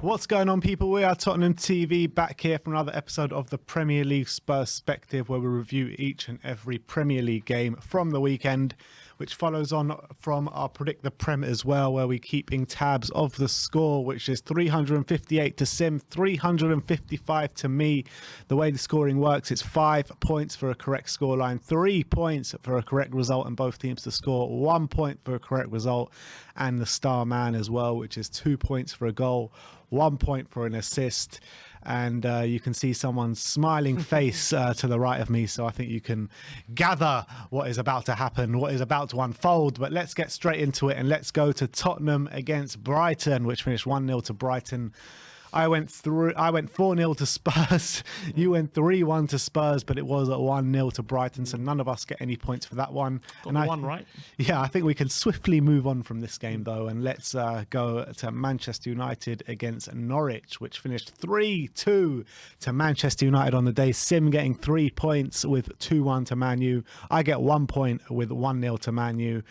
What's going on, people? We are Tottenham TV, back here for another episode of the Premier League SPUR-SPECTIVE, where we review each and every Premier League game from the weekend, which follows on from our Predict the Prem as well, where we're keeping tabs of the score, which is 358 to Sim, 355 to me. The way the scoring works, it's 5 points for a correct scoreline, 3 points for a correct result and both teams to score, 1 point for a correct result, and the star man as well, which is 2 points for a goal, 1 point for an assist. And you can see someone's smiling face to the right of me, so I think you can gather what is about to happen, what is about to unfold. But let's get straight into it, and let's go to Tottenham against Brighton, which finished 1-0 to Brighton. I went 4-0 to Spurs. You went 3-1 to Spurs, but it was at 1-0 to Brighton, so none of us get any points for that one. Got the one right. Yeah, I think we can swiftly move on from this game, though, and let's go to Manchester United against Norwich, which finished 3-2 to Manchester United on the day. Sim getting 3 points with 2-1 to Man U. I get 1 point with 1-0 to Man U.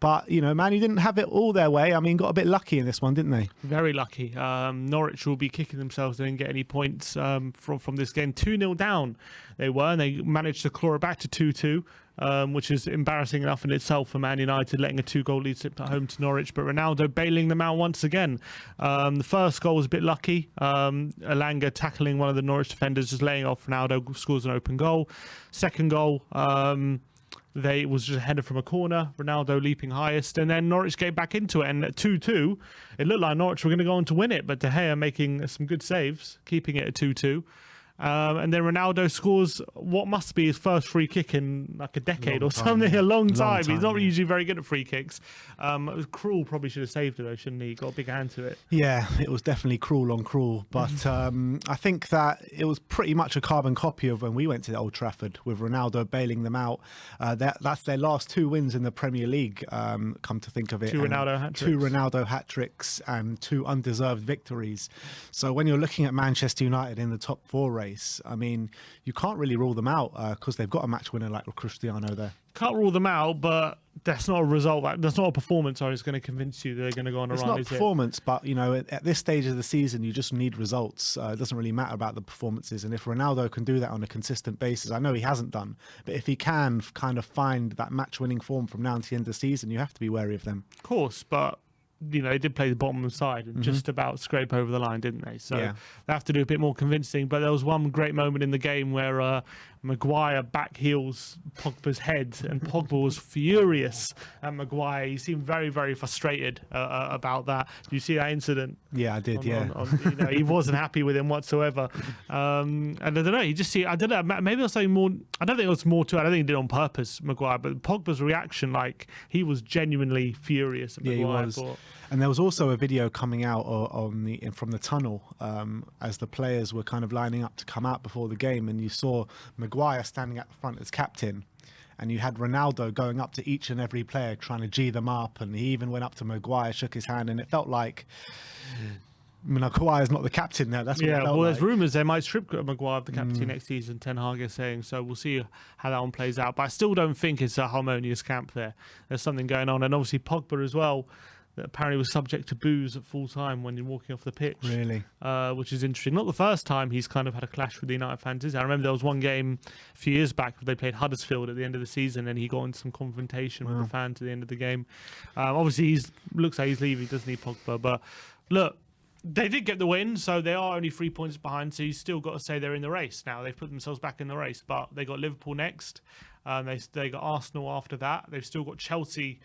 But, you know, Man U didn't have it all their way. I mean, got a bit lucky in this one, didn't they? Very lucky. Norwich will be kicking themselves. They didn't get any points from this game. 2-0 down they were, and they managed to claw it back to 2-2, which is embarrassing enough in itself for Man United, letting a 2-goal lead slip at home to Norwich. But Ronaldo bailing them out once again. The first goal was a bit lucky. Elanga tackling one of the Norwich defenders, just laying off Ronaldo, scores an open goal. Second goal, it was just a header from a corner, Ronaldo leaping highest, and then Norwich get back into it. And at 2-2, it looked like Norwich were going to go on to win it, but De Gea making some good saves, keeping it at 2-2. And then Ronaldo scores what must be his first free kick in like a decade or something, a long time. He's not usually very good at free kicks. Krul probably should have saved it though, shouldn't he? He got a big hand to it. Yeah, it was definitely Krul on Krul. But I think that it was pretty much a carbon copy of when we went to Old Trafford with Ronaldo bailing them out. That's their last 2 wins in the Premier League, come to think of it. 2 Ronaldo hat-tricks. 2 Ronaldo hat-tricks and 2 undeserved victories. So when you're looking at Manchester United in the top 4 race, I mean, you can't really rule them out because they've got a match winner like Cristiano there. Can't rule them out, but that's not a result. That's not a performance that's going to convince you they're going to go on a run. It's not performance, but you know, at this stage of the season, you just need results. It doesn't really matter about the performances. And if Ronaldo can do that on a consistent basis, I know he hasn't done, but if he can kind of find that match-winning form from now until the end of the season, you have to be wary of them. Of course, but you know, they did play the bottom side and just about scrape over the line, didn't they? So they have to do a bit more convincing. But there was one great moment in the game where Maguire back heels Pogba's head, and Pogba was furious at Maguire. He seemed very, very frustrated about that. Did you see that incident? Yeah, I did. You know, he wasn't happy with him whatsoever. And I don't know. I don't know. Maybe there's something more. I don't think there was more to it. I don't think he did it on purpose, Maguire. But Pogba's reaction, like he was genuinely furious at Maguire. He was. And there was also a video coming out from the tunnel as the players were kind of lining up to come out before the game, and you saw Maguire standing at the front as captain, and you had Ronaldo going up to each and every player trying to G them up, and he even went up to Maguire, shook his hand, and it felt like Maguire's not the captain now. That's what it felt there's rumours they might strip Maguire of the captaincy next season, Ten Hag is saying, so we'll see how that one plays out. But I still don't think it's a harmonious camp there. There's something going on, and obviously Pogba as well, that apparently was subject to boos at full time when you're walking off the pitch. Really? Which is interesting. Not the first time he's kind of had a clash with the United fans, is it? I remember there was one game a few years back where they played Huddersfield at the end of the season and he got into some confrontation with the fans at the end of the game. Obviously, looks like he's leaving, doesn't he, Pogba? But look, they did get the win, so they are only 3 points behind, so you still got to say they're in the race now. They've put themselves back in the race, but they got Liverpool next. They got Arsenal after that. They've still got Chelsea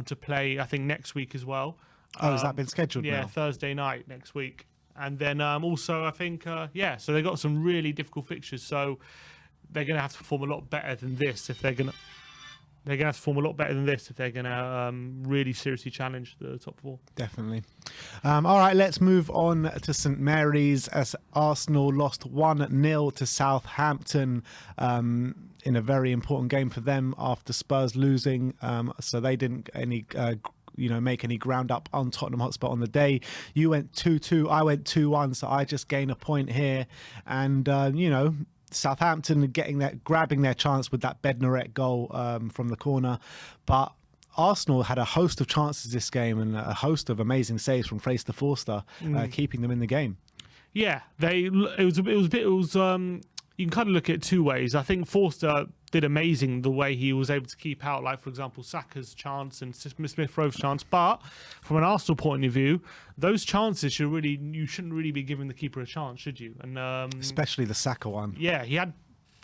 to play, I think, next week as well. Has that been scheduled now? Yeah, Thursday night next week. And then also, I think, so they've got some really difficult fixtures. So they're going to have to perform a lot better than this if they're going to... They're going to have to perform a lot better than this if they're going to really seriously challenge the top 4. Definitely. All right, let's move on to St Mary's as Arsenal lost 1-0 to Southampton in a very important game for them after Spurs losing. So they didn't make any ground up on Tottenham Hotspur on the day. You went 2-2, I went 2-1, so I just gain a point here. And, Southampton grabbing their chance with that Bednarek goal from the corner. But Arsenal had a host of chances this game and a host of amazing saves from Fraser Forster, keeping them in the game. Yeah, you can kind of look at it two ways. I think Forster did amazing the way he was able to keep out, like, for example, Saka's chance and Smith Rowe's chance. But from an Arsenal point of view, those chances you shouldn't really be giving the keeper a chance, should you? And especially the Saka one. Yeah, he had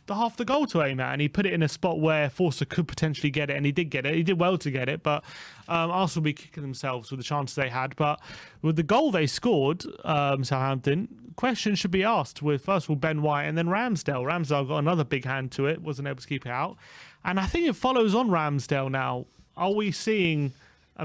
half the goal to aim at, and he put it in a spot where Forster could potentially get it, and he did get it. He did well to get it, but Arsenal will be kicking themselves with the chances they had. But with the goal they scored, Southampton, questions should be asked with, first of all, Ben White and then Ramsdale. Ramsdale got another big hand to it, wasn't able to keep it out. And I think it follows on Ramsdale now. Are we seeing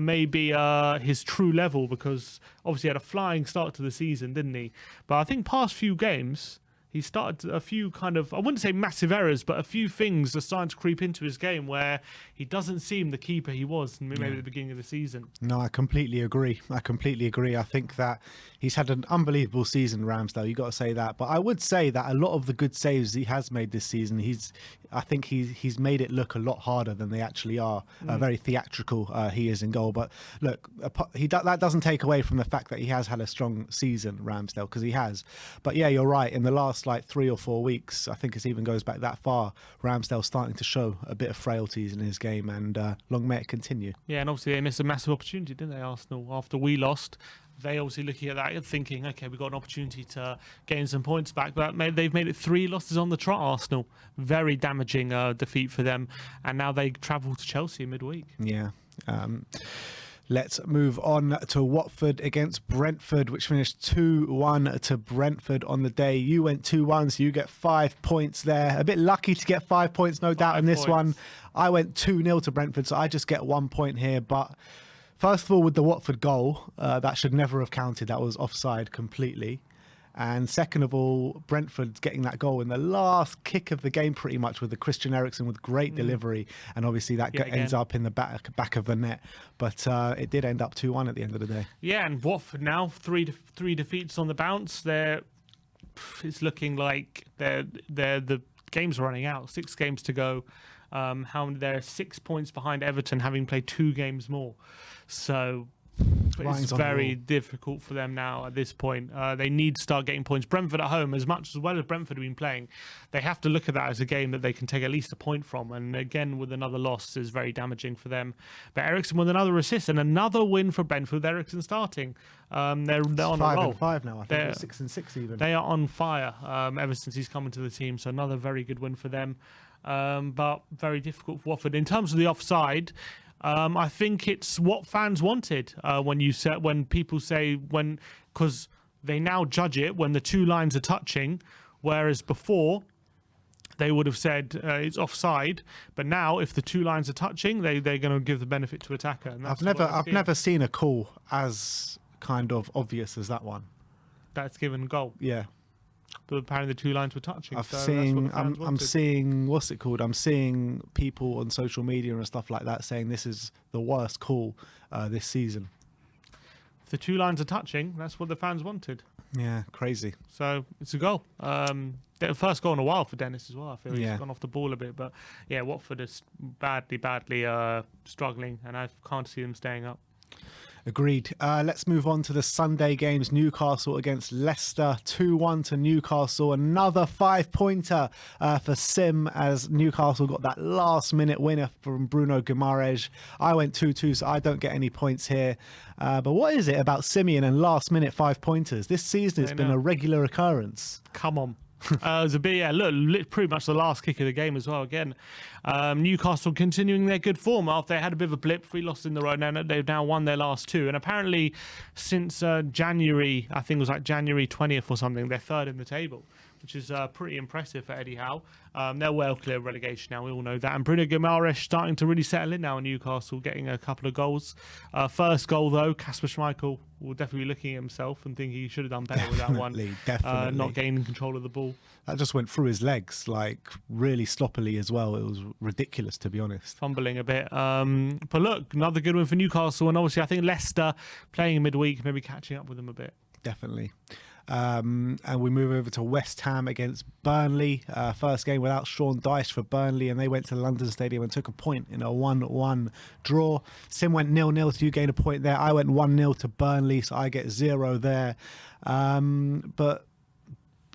maybe his true level? Because obviously he had a flying start to the season, didn't he? But I think past few games, he started a few kind of, I wouldn't say massive errors, but a few things are starting to creep into his game where he doesn't seem the keeper he was maybe at the beginning of the season. No, I completely agree. I think that he's had an unbelievable season, Ramsdale. You got to say that. But I would say that a lot of the good saves he has made this season, I think he's made it look a lot harder than they actually are. Very theatrical he is in goal. But look, that doesn't take away from the fact that he has had a strong season, Ramsdale, because he has. But yeah, you're right. In the last 3 or 4 weeks, I think it even goes back that far, Ramsdale's starting to show a bit of frailties in his game, and long may it continue. Yeah, and obviously they missed a massive opportunity, didn't they, Arsenal? After we lost, they obviously looking at that and thinking, okay, we've got an opportunity to gain some points back, but they've made it 3 losses on the trot, Arsenal. Very damaging defeat for them, and now they travel to Chelsea midweek. Yeah. Let's move on to Watford against Brentford, which finished 2-1 to Brentford on the day. You went 2-1, so you get 5 points there. A bit lucky to get 5 points, no doubt, in this one. I went 2-0 to Brentford, so I just get 1 point here. But first of all, with the Watford goal, that should never have counted. That was offside completely. And second of all, Brentford's getting that goal in the last kick of the game pretty much with the Christian Eriksen with great delivery. And obviously that ends up in the back of the net. But it did end up 2-1 at the end of the day. Yeah, and Watford now, three defeats on the bounce. It's looking like the game's running out. 6 games to go. They're 6 points behind Everton, having played 2 games more. So it's very difficult for them now at this point. They need to start getting points. Brentford at home, as well as Brentford have been playing, they have to look at that as a game that they can take at least a point from. And again, with another loss is very damaging for them. But Eriksen with another assist and another win for Brentford. Eriksen starting. They're on a roll. 5-5 now. I think they're 6-6 even. They are on fire ever since he's come into the team. So another very good win for them. But very difficult for Watford. In terms of the offside, I think it's what fans wanted when people say because they now judge it when the 2 lines are touching, whereas before they would have said it's offside. But now, if the 2 lines are touching, they're going to give the benefit to attacker. And I've never seen a call as kind of obvious as that one. That's given goal. Yeah. But apparently the 2 lines were touching. I'm seeing, what's it called? I'm seeing people on social media and stuff like that saying this is the worst call this season. If the 2 lines are touching, that's what the fans wanted. Yeah, crazy. So it's a goal. The first goal in a while for Dennis as well. I feel he's gone off the ball a bit. But yeah, Watford is badly struggling, and I can't see them staying up. Agreed. Let's move on to the Sunday games. Newcastle against Leicester, 2-1 to Newcastle. Another 5-pointer for Sim as Newcastle got that last-minute winner from Bruno Guimaraes. I went 2-2, so I don't get any points here. But what is it about Simeon and last-minute 5-pointers? This season it's been a regular occurrence. Come on. It was a bit, look, pretty much the last kick of the game as well. Again, Newcastle continuing their good form after they had a bit of a blip, 3 losses in the row. Now they've now won their last 2, and apparently since January, I think it was like January 20th or something, they're 3rd in the table, which is pretty impressive for Eddie Howe. They're well clear of relegation now, we all know that. And Bruno Guimaraes starting to really settle in now in Newcastle, getting a couple of goals. First goal, though, Kasper Schmeichel will definitely be looking at himself and thinking he should have done better with that one. Definitely. Not gaining control of the ball. That just went through his legs, really sloppily as well. It was ridiculous, to be honest. Fumbling a bit. But look, another good win for Newcastle. And obviously, I think Leicester playing in midweek, maybe catching up with them a bit. Definitely. And we move over to West Ham against Burnley. First game without Sean Dyche for Burnley, and they went to London Stadium and took a point in a 1-1 draw. Sim went 0-0, so you gained a point there. I went 1-0 to Burnley, so I get 0 there. But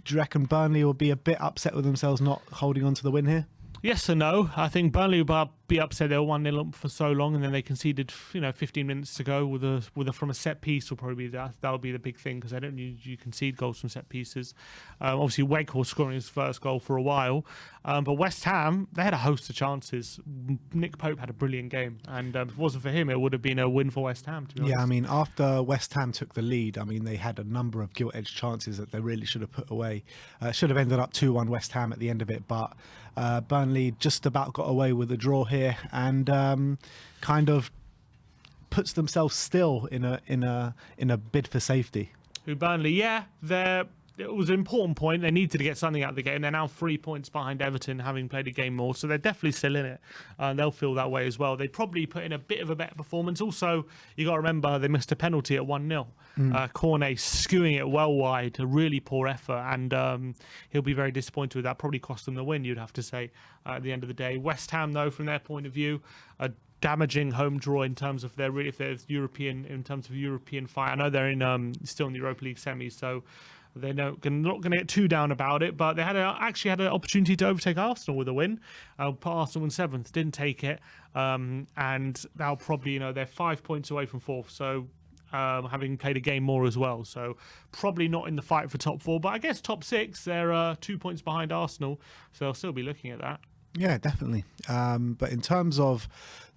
do you reckon Burnley will be a bit upset with themselves not holding on to the win here? Yes and no. I think Burnley will be upset they were 1-0 up for so long, and then they conceded 15 minutes to go with a from a set piece. Will probably be that'll be the big thing, because I don't usually concede goals from set pieces. Obviously Weghorst scoring his first goal for a while, but West Ham, they had a host of chances. Nick Pope had a brilliant game, and if it wasn't for him, it would have been a win for West Ham, to be honest. Yeah, I mean, after West Ham took the lead, I mean, they had a number of gilt-edged chances that they really should have put away. Should have ended up 2-1 West Ham at the end of it, but Burnley just about got away with the draw here, and kind of puts themselves still in a bid for safety. Who Burnley? Yeah, it was an important point. They needed to get something out of the game. They're now 3 points behind Everton, having played a game more, so they're definitely still in it. They'll feel that way as well. They probably put in a bit of a better performance. Also, you got to remember they missed a penalty at 1-0. Cornet skewing it well wide, a really poor effort, and he'll be very disappointed with that. Probably cost them the win, you'd have to say, at the end of the day. West Ham, though, from their point of view, a damaging home draw in terms of if there's European fight. I know they're in still in the Europa League semis, so they're not going to get too down about it, but they actually had an opportunity to overtake Arsenal with a win. Put Arsenal in 7th, didn't take it, and they'll probably, they're 5 points away from 4th, so having played a game more as well, so probably not in the fight for top 4, but I guess top 6, they're 2 points behind Arsenal, so they'll still be looking at that. Yeah, definitely. But in terms of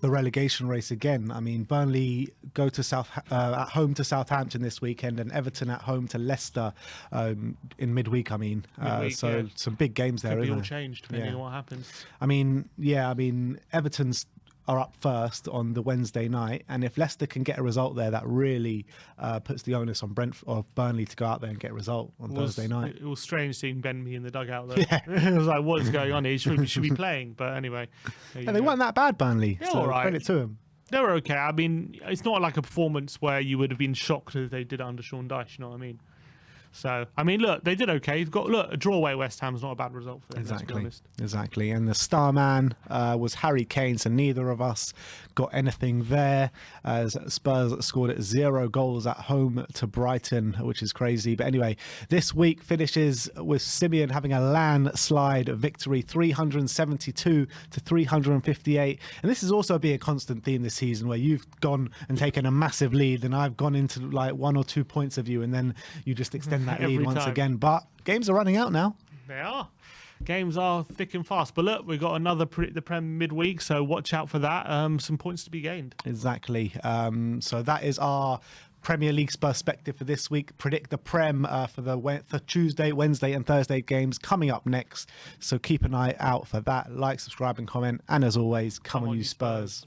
the relegation race again, I mean, Burnley go to at home to Southampton this weekend, and Everton at home to Leicester in midweek. I mean, so some big games there. Could be isn't all there? changed depending on what happens. I mean, Everton's are up first on the Wednesday night, and if Leicester can get a result there, that really puts the onus on Burnley to go out there and get a result on Thursday night. It was strange seeing Ben in the dugout though. Yeah. It was like, what is going on here? He should be playing, but anyway. Yeah, they weren't that bad, Burnley. They're so all right. Credit to them. They were okay. I mean, it's not like a performance where you would have been shocked as they did under Sean Dyche, you know what I mean? So, I mean, look, they did okay. A draw away West Ham is not a bad result for them, let's be honest. Exactly. And the star man was Harry Kane, so neither of us got anything there, as Spurs scored 0 goals at home to Brighton, which is crazy. But anyway, this week finishes with Simeon having a landslide victory, 372 to 358. And this has also been a constant theme this season, where you've gone and taken a massive lead, and I've gone into like 1 or 2 points of you, and then you just extend that lead once again. But games are running out now. They are. Games are thick and fast. But look, we've got another Predict the Prem midweek, so watch out for that. Some points to be gained. Exactly. So that is our Premier League perspective for this week. Predict the Prem for Tuesday, Wednesday and Thursday games coming up next. So keep an eye out for that. Like, subscribe and comment. And as always, come on you Spurs.